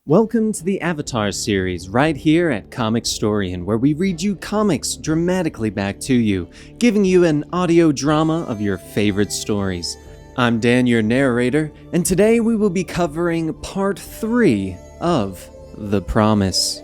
Welcome to the Avatar series right here at Comicstorian, where we read you comics dramatically back to you, giving you an audio drama of your favorite stories. I'm Dan, your narrator, and today we will be covering part 3 of The Promise.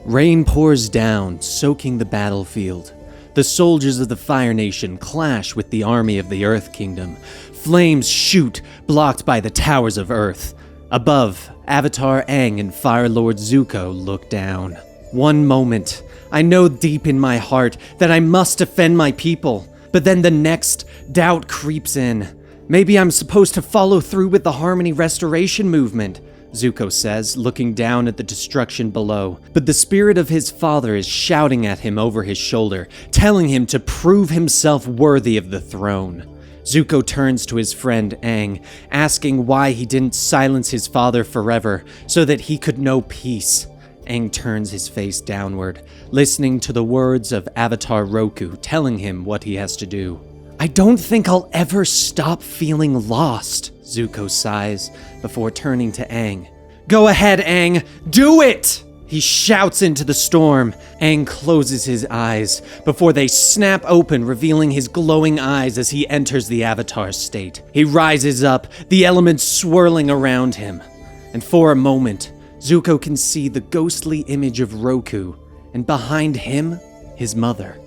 Rain pours down, soaking the battlefield. The soldiers of the Fire Nation clash with the army of the Earth Kingdom. Flames shoot, blocked by the towers of Earth. Above, Avatar Aang and Fire Lord Zuko look down. One moment, I know deep in my heart that I must defend my people, but then the next, doubt creeps in. Maybe I'm supposed to follow through with the Harmony Restoration movement, Zuko says, looking down at the destruction below. But the spirit of his father is shouting at him over his shoulder, telling him to prove himself worthy of the throne. Zuko turns to his friend Aang, asking why he didn't silence his father forever so that he could know peace. Aang turns his face downward, listening to the words of Avatar Roku telling him what he has to do. I don't think I'll ever stop feeling lost, Zuko sighs before turning to Aang. Go ahead, Aang, do it! He shouts into the storm. Aang closes his eyes before they snap open, revealing his glowing eyes as he enters the Avatar state. He rises up, the elements swirling around him. And for a moment, Zuko can see the ghostly image of Roku, and behind him, his mother.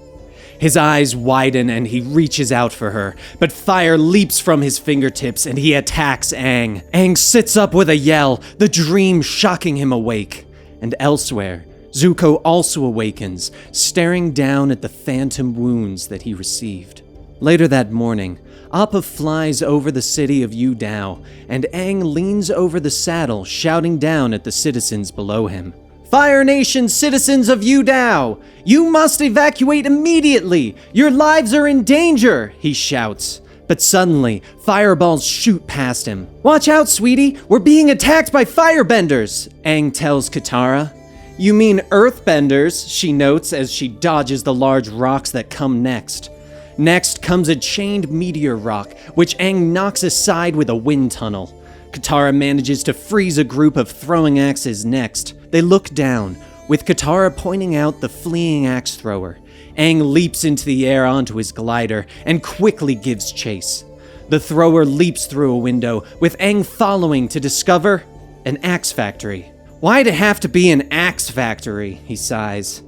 His eyes widen and he reaches out for her, but fire leaps from his fingertips and he attacks Aang. Aang sits up with a yell, the dream shocking him awake. And elsewhere, Zuko also awakens, staring down at the phantom wounds that he received. Later that morning, Appa flies over the city of Yu Dao, and Aang leans over the saddle, shouting down at the citizens below him. Fire Nation citizens of Yu Dao! You must evacuate immediately! Your lives are in danger! He shouts. But suddenly, fireballs shoot past him. Watch out, sweetie! We're being attacked by firebenders! Aang tells Katara. You mean earthbenders, she notes as she dodges the large rocks that come next. Next comes a chained meteor rock, which Aang knocks aside with a wind tunnel. Katara manages to freeze a group of throwing axes next. They look down, with Katara pointing out the fleeing axe thrower. Aang leaps into the air onto his glider and quickly gives chase. The thrower leaps through a window, with Aang following to discover an axe factory. Why'd it have to be an axe factory? He sighs.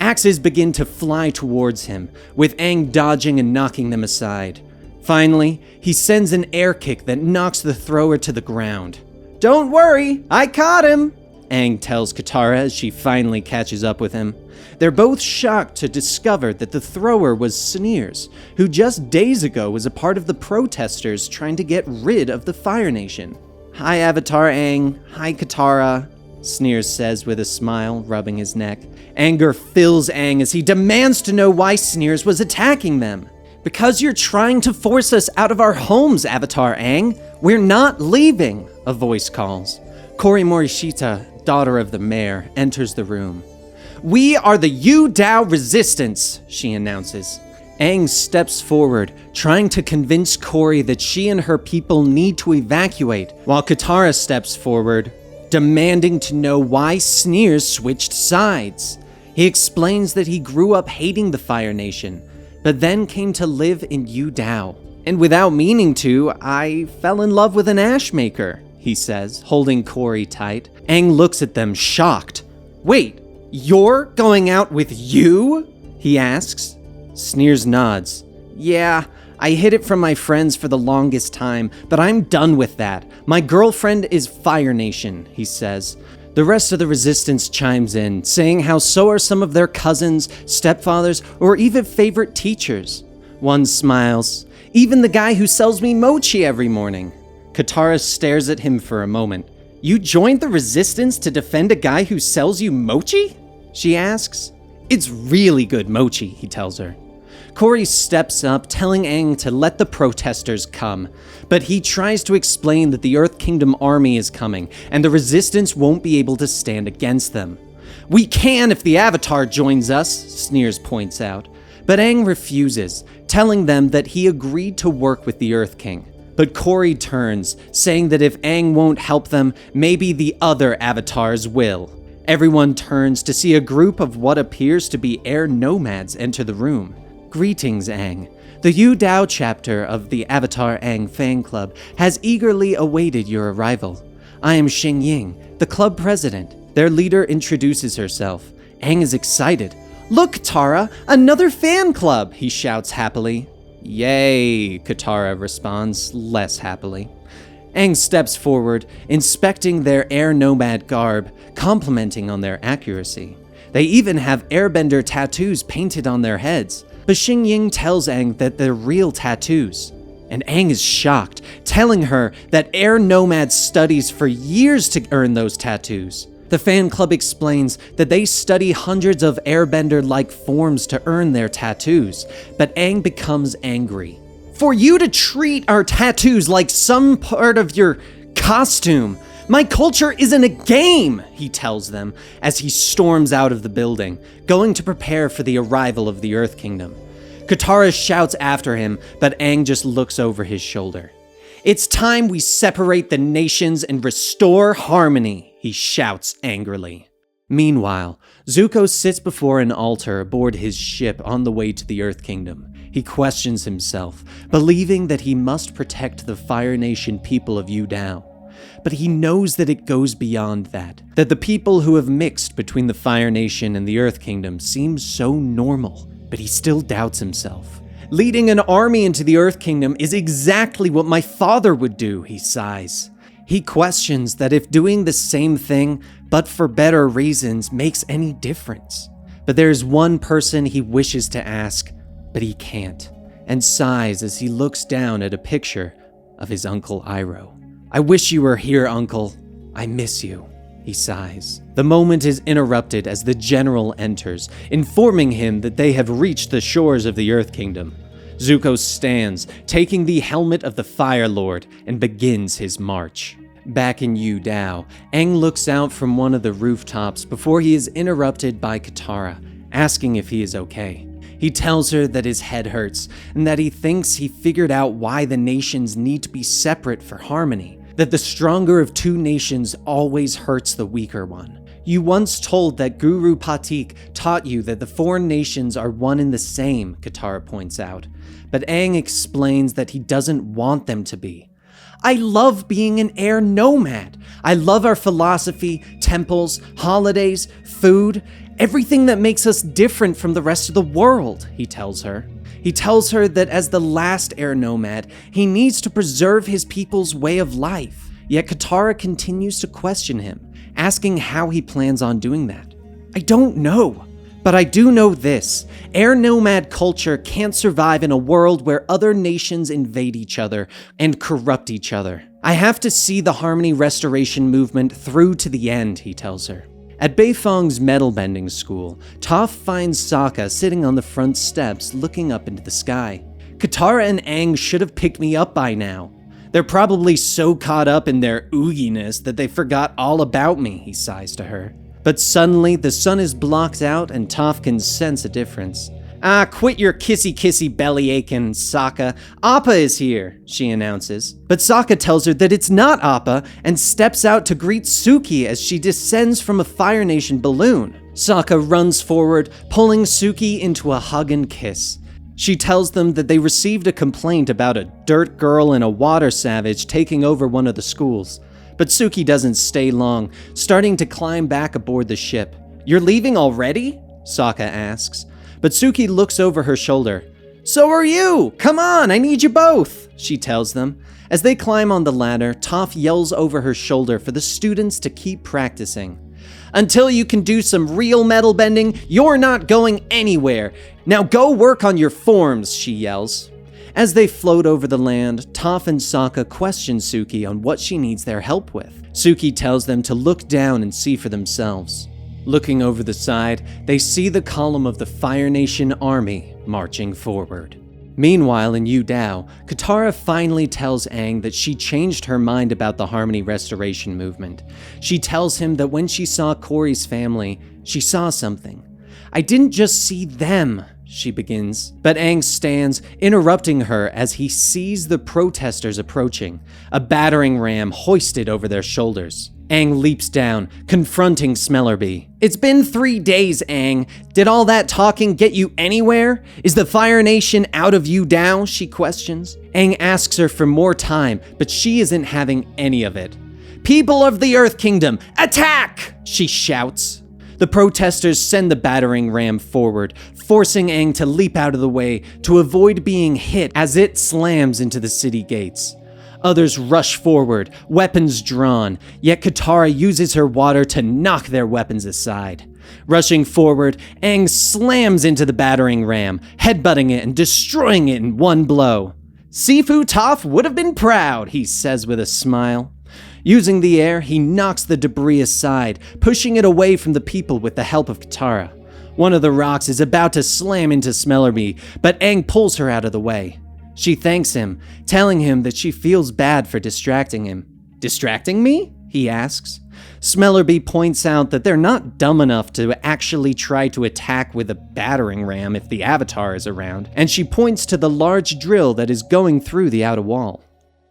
Axes begin to fly towards him, with Aang dodging and knocking them aside. Finally, he sends an air kick that knocks the thrower to the ground. Don't worry, I caught him! Aang tells Katara as she finally catches up with him. They're both shocked to discover that the thrower was Sneers, who just days ago was a part of the protesters trying to get rid of the Fire Nation. Hi, Avatar Aang. Hi, Katara, Sneers says with a smile, rubbing his neck. Anger fills Aang as he demands to know why Sneers was attacking them. Because you're trying to force us out of our homes, Avatar Aang. We're not leaving, a voice calls. Kori Morishita, daughter of the mayor, enters the room. We are the Yu Dao Resistance, she announces. Aang steps forward, trying to convince Kori that she and her people need to evacuate, while Katara steps forward, demanding to know why Sneers switched sides. He explains that he grew up hating the Fire Nation, but then came to live in Yu Dao. And without meaning to, I fell in love with an ash maker, he says, holding Kori tight. Aang looks at them, shocked. Wait, you're going out with you? He asks. Sneers nods. Yeah, I hid it from my friends for the longest time, but I'm done with that. My girlfriend is Fire Nation, he says. The rest of the resistance chimes in, saying how so are some of their cousins, stepfathers, or even favorite teachers. One smiles. Even the guy who sells me mochi every morning. Katara stares at him for a moment. You joined the resistance to defend a guy who sells you mochi? She asks. It's really good mochi, he tells her. Kori steps up, telling Aang to let the protesters come, but he tries to explain that the Earth Kingdom army is coming, and the resistance won't be able to stand against them. We can if the Avatar joins us, Sneers points out, but Aang refuses, telling them that he agreed to work with the Earth King. But Corey turns, saying that if Aang won't help them, maybe the other avatars will. Everyone turns to see a group of what appears to be air nomads enter the room. Greetings, Aang. The Yu Dao chapter of the Avatar Aang fan club has eagerly awaited your arrival. I am Xing Ying, the club president. Their leader introduces herself. Aang is excited. Look, Katara, another fan club, he shouts happily. Yay, Katara responds, less happily. Aang steps forward, inspecting their air nomad garb, complimenting on their accuracy. They even have Airbender tattoos painted on their heads. But Xing Ying tells Aang that they're real tattoos. And Aang is shocked, telling her that Air Nomad studies for years to earn those tattoos. The fan club explains that they study hundreds of Airbender-like forms to earn their tattoos, but Aang becomes angry. For you to treat our tattoos like some part of your costume, my culture isn't a game, he tells them as he storms out of the building, going to prepare for the arrival of the Earth Kingdom. Katara shouts after him, but Aang just looks over his shoulder. It's time we separate the nations and restore harmony, he shouts angrily. Meanwhile, Zuko sits before an altar aboard his ship on the way to the Earth Kingdom. He questions himself, believing that he must protect the Fire Nation people of Yu Dao. But he knows that it goes beyond that the people who have mixed between the Fire Nation and the Earth Kingdom seem so normal, but he still doubts himself. Leading an army into the Earth Kingdom is exactly what my father would do, he sighs. He questions that if doing the same thing, but for better reasons, makes any difference. But there's one person he wishes to ask, but he can't, and sighs as he looks down at a picture of his Uncle Iroh. I wish you were here, Uncle. I miss you, he sighs. The moment is interrupted as the general enters, informing him that they have reached the shores of the Earth Kingdom. Zuko stands, taking the helmet of the Fire Lord, and begins his march. Back in Yu Dao, Aang looks out from one of the rooftops before he is interrupted by Katara, asking if he is okay. He tells her that his head hurts, and that he thinks he figured out why the nations need to be separate for harmony. That the stronger of two nations always hurts the weaker one. You once told that Guru Patik taught you that the foreign nations are one and the same, Katara points out. But Aang explains that he doesn't want them to be. I love being an air nomad. I love our philosophy, temples, holidays, food, everything that makes us different from the rest of the world, he tells her. He tells her that as the last air nomad, he needs to preserve his people's way of life. Yet Katara continues to question him, asking how he plans on doing that. I don't know. But I do know this. Air nomad culture can't survive in a world where other nations invade each other and corrupt each other. I have to see the harmony restoration movement through to the end, he tells her. At Beifong's metal bending school, Toph finds Sokka sitting on the front steps looking up into the sky. Katara and Aang should have picked me up by now. They're probably so caught up in their ooginess that they forgot all about me, he sighs to her. But suddenly, the sun is blocked out and Toph can sense a difference. Quit your kissy belly aching, Sokka. Appa is here, she announces. But Sokka tells her that it's not Appa and steps out to greet Suki as she descends from a Fire Nation balloon. Sokka runs forward, pulling Suki into a hug and kiss. She tells them that they received a complaint about a dirt girl and a water savage taking over one of the schools. But Suki doesn't stay long, starting to climb back aboard the ship. You're leaving already? Sokka asks. But Suki looks over her shoulder. So are you! Come on, I need you both, she tells them. As they climb on the ladder, Toph yells over her shoulder for the students to keep practicing. Until you can do some real metal bending, you're not going anywhere. Now go work on your forms, she yells. As they float over the land, Toph and Sokka question Suki on what she needs their help with. Suki tells them to look down and see for themselves. Looking over the side, they see the column of the Fire Nation army marching forward. Meanwhile, in Yu Dao, Katara finally tells Aang that she changed her mind about the Harmony Restoration movement. She tells him that when she saw Corey's family, she saw something. I didn't just see them, she begins. But Aang stands, interrupting her as he sees the protesters approaching, a battering ram hoisted over their shoulders. Aang leaps down, confronting Smellerbee. "It's been 3 days, Aang. Did all that talking get you anywhere? Is the Fire Nation out of Yu Dao?" she questions. Aang asks her for more time, but she isn't having any of it. "People of the Earth Kingdom, attack!" she shouts. The protesters send the battering ram forward, forcing Aang to leap out of the way to avoid being hit as it slams into the city gates. Others rush forward, weapons drawn, yet Katara uses her water to knock their weapons aside. Rushing forward, Aang slams into the battering ram, headbutting it and destroying it in one blow. "Sifu Toph would have been proud," he says with a smile. Using the air, he knocks the debris aside, pushing it away from the people with the help of Katara. One of the rocks is about to slam into Smellerbee, but Aang pulls her out of the way. She thanks him, telling him that she feels bad for distracting him. "Distracting me?" he asks. Smellerbee points out that they're not dumb enough to actually try to attack with a battering ram if the Avatar is around, and she points to the large drill that is going through the outer wall.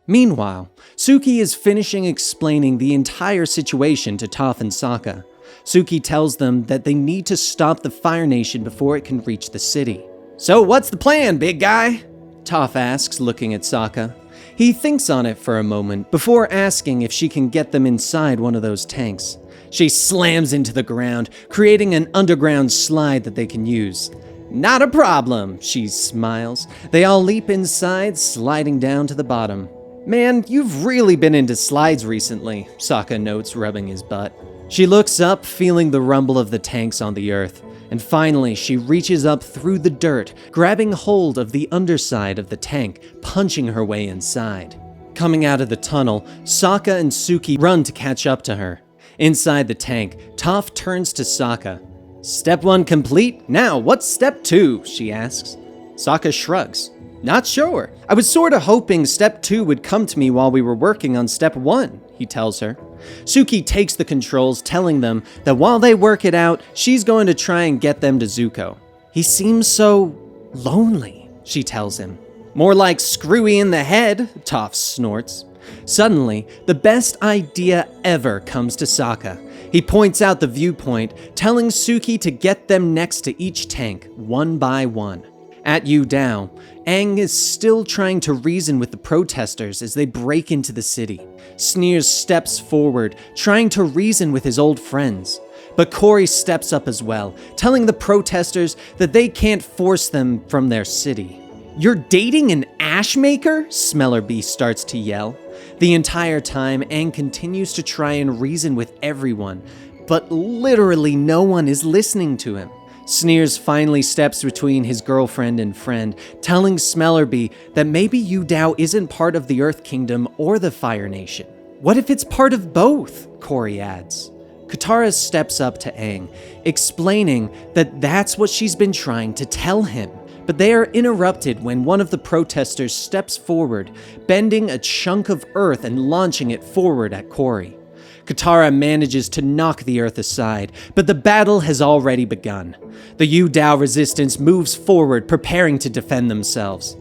Meanwhile, Suki is finishing explaining the entire situation to Toph and Sokka. Suki tells them that they need to stop the Fire Nation before it can reach the city. "So what's the plan, big guy?" Toph asks, looking at Sokka. He thinks on it for a moment before asking if she can get them inside one of those tanks. She slams into the ground, creating an underground slide that they can use. "Not a problem," she smiles. They all leap inside, sliding down to the bottom. "Man, you've really been into slides recently," Sokka notes, rubbing his butt. She looks up, feeling the rumble of the tanks on the earth. And finally, she reaches up through the dirt, grabbing hold of the underside of the tank, punching her way inside. Coming out of the tunnel, Sokka and Suki run to catch up to her. Inside the tank, Toph turns to Sokka. "Step 1 complete? Now, what's step 2? She asks. Sokka shrugs. "Not sure. I was sorta hoping step 2 would come to me while we were working on step 1, he tells her. Suki takes the controls, telling them that while they work it out, she's going to try and get them to Zuko. "He seems so lonely," she tells him. "More like screwy in the head," Toph snorts. Suddenly, the best idea ever comes to Sokka. He points out the viewpoint, telling Suki to get them next to each tank, one by one. At Yu Dao, Aang is still trying to reason with the protesters as they break into the city. Sneers steps forward, trying to reason with his old friends. But Corey steps up as well, telling the protesters that they can't force them from their city. "You're dating an ash maker?" Smellerbee starts to yell. The entire time, Aang continues to try and reason with everyone, but literally no one is listening to him. Sneers finally steps between his girlfriend and friend, telling Smellerbee that maybe Yu Dao isn't part of the Earth Kingdom or the Fire Nation. "What if it's part of both?" Corey adds. Katara steps up to Aang, explaining that that's what she's been trying to tell him. But they are interrupted when one of the protesters steps forward, bending a chunk of earth and launching it forward at Corey. Katara manages to knock the earth aside, but the battle has already begun. The Yu Dao resistance moves forward, preparing to defend themselves.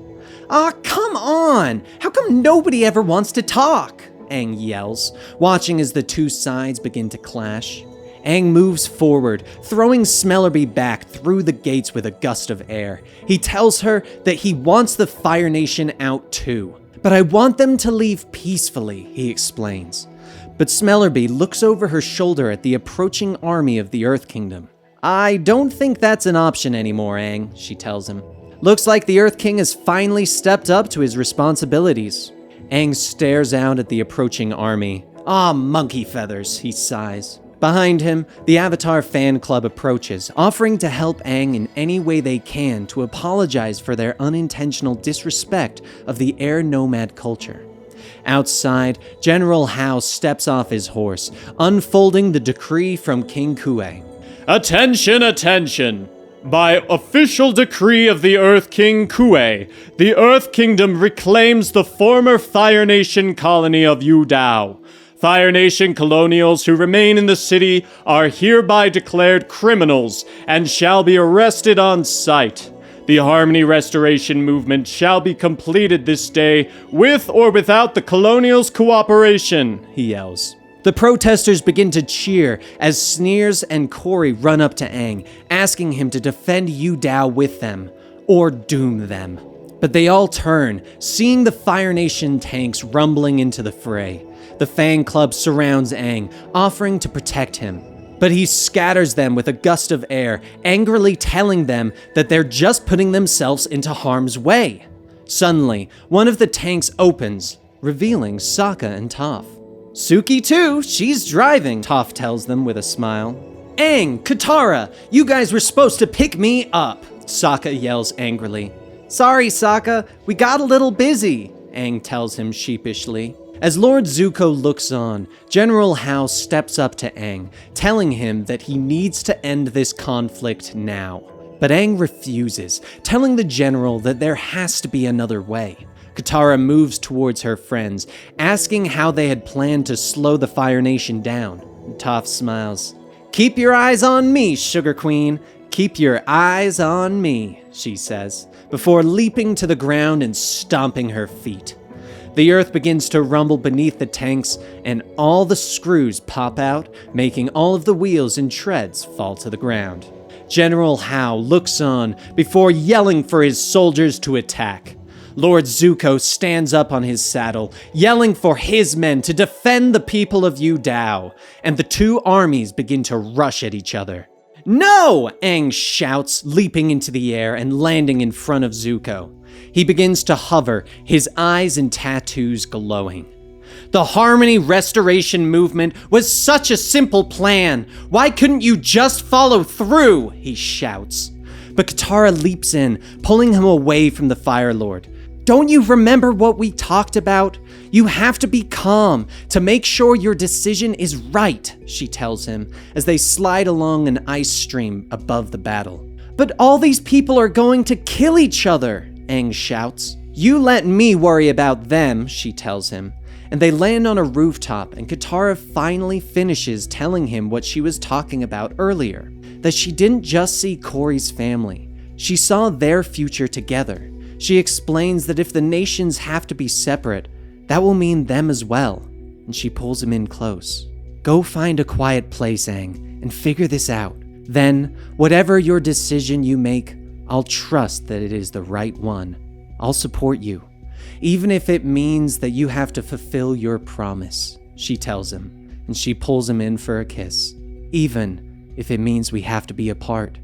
"Aw, come on! How come nobody ever wants to talk?" Aang yells, watching as the two sides begin to clash. Aang moves forward, throwing Smellerbee back through the gates with a gust of air. He tells her that he wants the Fire Nation out too. "But I want them to leave peacefully," he explains. But Smellerbee looks over her shoulder at the approaching army of the Earth Kingdom. "I don't think that's an option anymore, Aang," she tells him. "Looks like the Earth King has finally stepped up to his responsibilities." Aang stares out at the approaching army. "Ah, monkey feathers," he sighs. Behind him, the Avatar fan club approaches, offering to help Aang in any way they can to apologize for their unintentional disrespect of the air nomad culture. Outside, General Hao steps off his horse, unfolding the decree from King Kue. "Attention, attention! By official decree of the Earth King Kue, the Earth Kingdom reclaims the former Fire Nation colony of Yu Dao. Fire Nation colonials who remain in the city are hereby declared criminals and shall be arrested on sight. The Harmony Restoration movement shall be completed this day with or without the Colonials' cooperation, he yells. The protesters begin to cheer as Sneers and Corey run up to Aang, asking him to defend Yu Dao with them, or doom them. But they all turn, seeing the Fire Nation tanks rumbling into the fray. The Fang Club surrounds Aang, offering to protect him. But he scatters them with a gust of air, angrily telling them that they're just putting themselves into harm's way. Suddenly, one of the tanks opens, revealing Sokka and Toph. Suki too, she's driving, Toph tells them with a smile. Aang, Katara, you guys were supposed to pick me up, Sokka yells angrily. Sorry, Sokka, we got a little busy, Aang tells him sheepishly. As Lord Zuko looks on, General Hao steps up to Aang, telling him that he needs to end this conflict now. But Aang refuses, telling the general that there has to be another way. Katara moves towards her friends, asking how they had planned to slow the Fire Nation down. Toph smiles. Keep your eyes on me, Sugar Queen. Keep your eyes on me, she says, before leaping to the ground and stomping her feet. The earth begins to rumble beneath the tanks, and all the screws pop out, making all of the wheels and treads fall to the ground. General Hao looks on before yelling for his soldiers to attack. Lord Zuko stands up on his saddle, yelling for his men to defend the people of Yu Dao, and the two armies begin to rush at each other. No! Aang shouts, leaping into the air and landing in front of Zuko. He begins to hover, his eyes and tattoos glowing. The Harmony Restoration movement was such a simple plan. Why couldn't you just follow through? He shouts. But Katara leaps in, pulling him away from the Fire Lord. Don't you remember what we talked about? You have to be calm to make sure your decision is right, she tells him, as they slide along an ice stream above the battle. But all these people are going to kill each other, Aang shouts. You let me worry about them, she tells him. And they land on a rooftop, and Katara finally finishes telling him what she was talking about earlier, that she didn't just see Corey's family. She saw their future together. She explains that if the nations have to be separate, that will mean them as well, and she pulls him in close. Go find a quiet place, Aang, and figure this out. Then, whatever your decision you make, I'll trust that it is the right one. I'll support you, even if it means that you have to fulfill your promise, she tells him, and she pulls him in for a kiss, even if it means we have to be apart.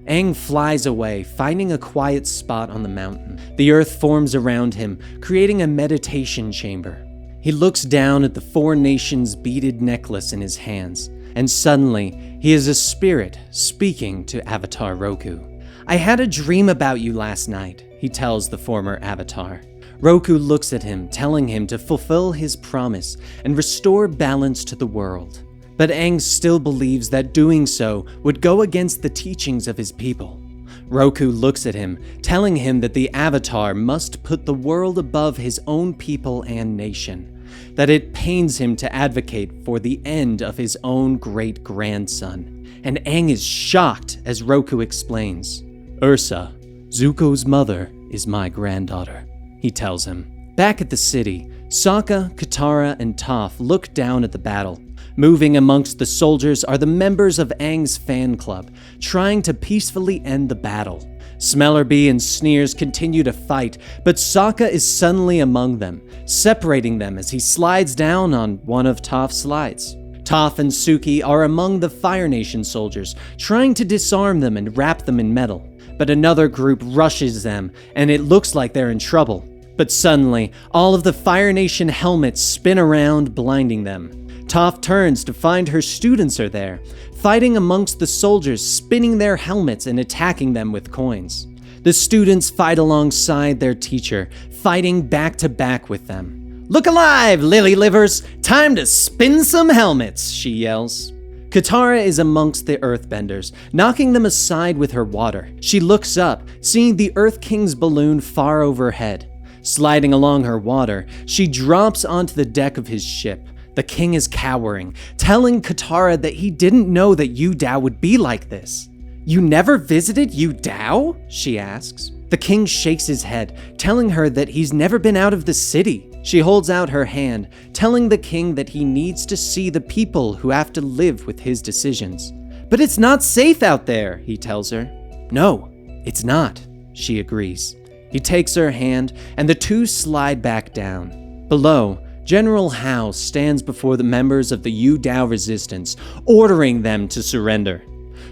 Aang flies away, finding a quiet spot on the mountain. The earth forms around him, creating a meditation chamber. He looks down at the four nations' beaded necklace in his hands, and suddenly, he is a spirit speaking to Avatar Roku. I had a dream about you last night, he tells the former Avatar. Roku looks at him, telling him to fulfill his promise and restore balance to the world. But Aang still believes that doing so would go against the teachings of his people. Roku looks at him, telling him that the Avatar must put the world above his own people and nation, that it pains him to advocate for the end of his own great-grandson. And Aang is shocked as Roku explains. Ursa, Zuko's mother, is my granddaughter, he tells him. Back at the city, Sokka, Katara, and Toph look down at the battle. Moving amongst the soldiers are the members of Aang's fan club, trying to peacefully end the battle. Smellerbee and Sneers continue to fight, but Sokka is suddenly among them, separating them as he slides down on one of Toph's slides. Toph and Suki are among the Fire Nation soldiers, trying to disarm them and wrap them in metal. But another group rushes them, and it looks like they're in trouble. But suddenly, all of the Fire Nation helmets spin around, blinding them. Toph turns to find her students are there, fighting amongst the soldiers, spinning their helmets and attacking them with coins. The students fight alongside their teacher, fighting back to back with them. Look alive, lily livers! Time to spin some helmets, she yells. Katara is amongst the Earthbenders, knocking them aside with her water. She looks up, seeing the Earth King's balloon far overhead. Sliding along her water, she drops onto the deck of his ship. The king is cowering, telling Katara that he didn't know that Yu Dao would be like this. You never visited Yu Dao? She asks. The king shakes his head, telling her that he's never been out of the city. She holds out her hand, telling the king that he needs to see the people who have to live with his decisions. But it's not safe out there, he tells her. No, it's not, she agrees. He takes her hand, and the two slide back down. Below, General Hao stands before the members of the Yu Dao resistance, ordering them to surrender.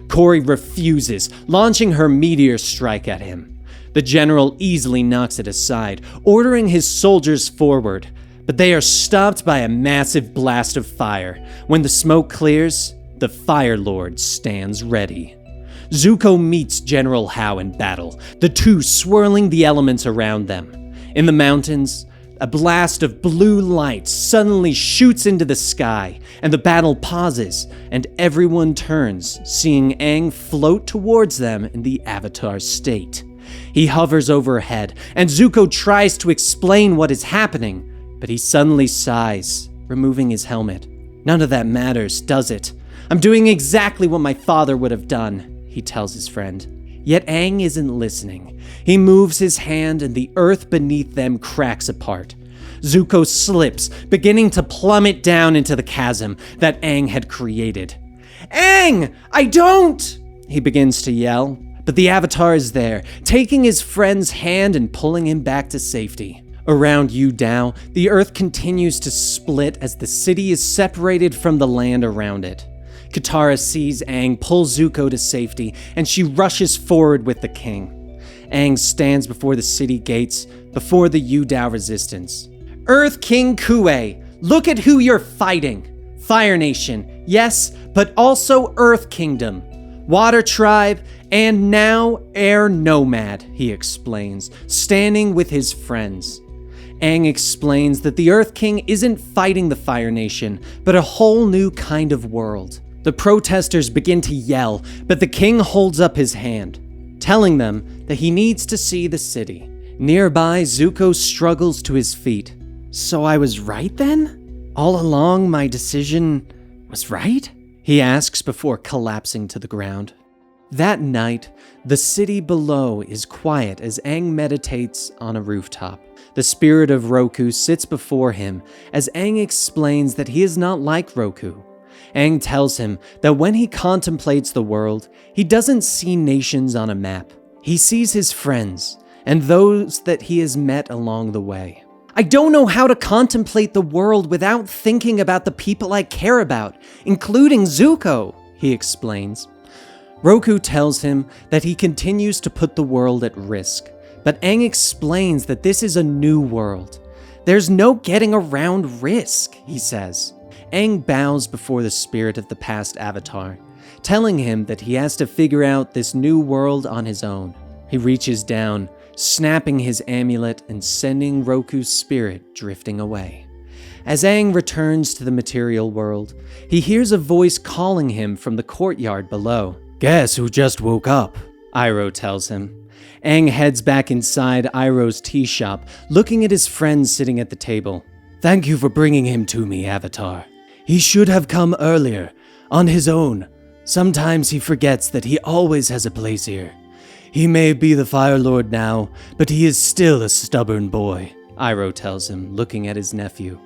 Corey refuses, launching her meteor strike at him. The general easily knocks it aside, ordering his soldiers forward, but they are stopped by a massive blast of fire. When the smoke clears, the Fire Lord stands ready. Zuko meets General Hao in battle, the two swirling the elements around them. In the mountains, a blast of blue light suddenly shoots into the sky, and the battle pauses, and everyone turns, seeing Aang float towards them in the Avatar state. He hovers overhead, and Zuko tries to explain what is happening, but he suddenly sighs, removing his helmet. None of that matters, does it? I'm doing exactly what my father would have done, he tells his friend. Yet Aang isn't listening. He moves his hand and the earth beneath them cracks apart. Zuko slips, beginning to plummet down into the chasm that Aang had created. Aang! I don't! He begins to yell, but the Avatar is there, taking his friend's hand and pulling him back to safety. Around Yu Dao, the earth continues to split as the city is separated from the land around it. Katara sees Aang pull Zuko to safety, and she rushes forward with the king. Aang stands before the city gates, before the Yu Dao resistance. Earth King Kuei, look at who you're fighting. Fire Nation, yes, but also Earth Kingdom. Water Tribe, and now Air Nomad, he explains, standing with his friends. Aang explains that the Earth King isn't fighting the Fire Nation, but a whole new kind of world. The protesters begin to yell, but the king holds up his hand, telling them that he needs to see the city. Nearby, Zuko struggles to his feet. So I was right then? All along my decision was right? He asks before collapsing to the ground. That night, the city below is quiet as Aang meditates on a rooftop. The spirit of Roku sits before him as Aang explains that he is not like Roku. Aang tells him that when he contemplates the world, he doesn't see nations on a map. He sees his friends and those that he has met along the way. I don't know how to contemplate the world without thinking about the people I care about, including Zuko, he explains. Roku tells him that he continues to put the world at risk, but Aang explains that this is a new world. There's no getting around risk, he says. Aang bows before the spirit of the past Avatar, telling him that he has to figure out this new world on his own. He reaches down, snapping his amulet and sending Roku's spirit drifting away. As Aang returns to the material world, he hears a voice calling him from the courtyard below. Guess who just woke up? Iroh tells him. Aang heads back inside Iroh's tea shop, looking at his friend sitting at the table. Thank you for bringing him to me, Avatar. He should have come earlier, on his own. Sometimes he forgets that he always has a place here. He may be the Fire Lord now, but he is still a stubborn boy, Iroh tells him, looking at his nephew.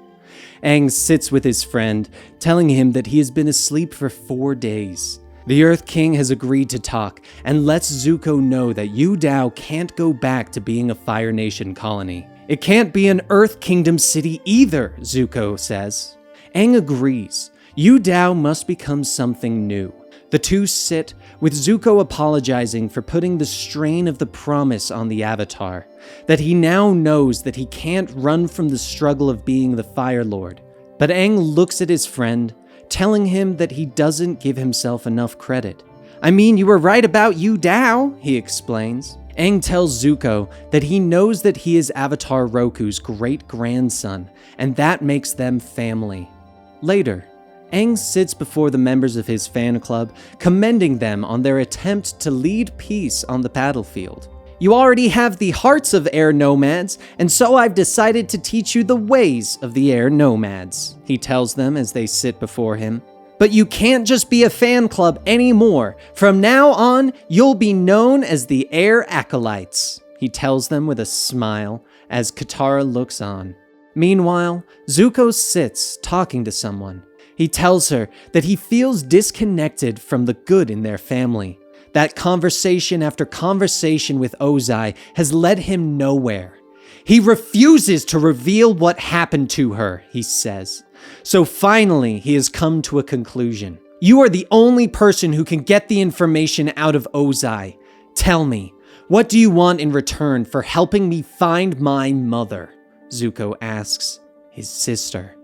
Aang sits with his friend, telling him that he has been asleep for 4 days. The Earth King has agreed to talk, and lets Zuko know that Yu Dao can't go back to being a Fire Nation colony. It can't be an Earth Kingdom city either, Zuko says. Aang agrees. Yu Dao must become something new. The two sit, with Zuko apologizing for putting the strain of the promise on the Avatar, that he now knows that he can't run from the struggle of being the Fire Lord. But Aang looks at his friend, telling him that he doesn't give himself enough credit. I mean, you were right about Yu Dao, he explains. Aang tells Zuko that he knows that he is Avatar Roku's great-grandson, and that makes them family. Later, Aang sits before the members of his fan club, commending them on their attempt to lead peace on the battlefield. You already have the hearts of air nomads, and so I've decided to teach you the ways of the air nomads, he tells them as they sit before him. But you can't just be a fan club anymore. From now on, you'll be known as the Air Acolytes, he tells them with a smile as Katara looks on. Meanwhile, Zuko sits talking to someone. He tells her that he feels disconnected from the good in their family. That conversation after conversation with Ozai has led him nowhere. He refuses to reveal what happened to her, he says. So finally, he has come to a conclusion. You are the only person who can get the information out of Ozai. Tell me, what do you want in return for helping me find my mother? Zuko asks. His sister.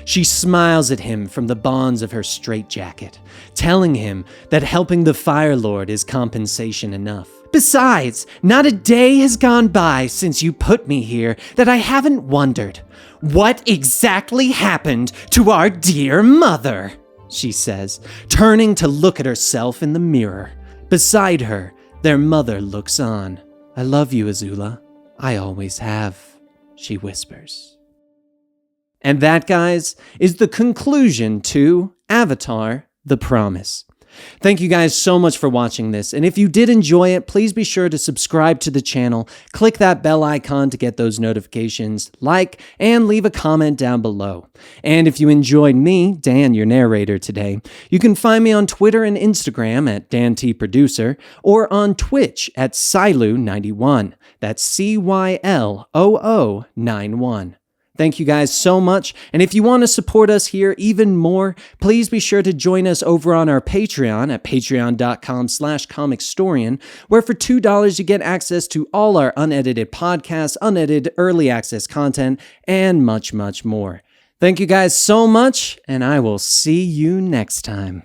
She smiles at him from the bonds of her straitjacket, telling him that helping the Fire Lord is compensation enough. Besides, not a day has gone by since you put me here that I haven't wondered, what exactly happened to our dear mother? She says, turning to look at herself in the mirror. Beside her, their mother looks on. I love you, Azula. I always have, she whispers. And that, guys, is the conclusion to Avatar: The Promise. Thank you guys so much for watching this, and if you did enjoy it, please be sure to subscribe to the channel, click that bell icon to get those notifications, like, and leave a comment down below. And if you enjoyed me, Dan, your narrator today, you can find me on Twitter and Instagram at DanTProducer, or on Twitch at Silu91. That's CYLOO91. Thank you guys so much, and if you want to support us here even more, please be sure to join us over on our Patreon at patreon.com/Comicstorian, where for $2 you get access to all our unedited podcasts, unedited early access content, and much, much more. Thank you guys so much, and I will see you next time.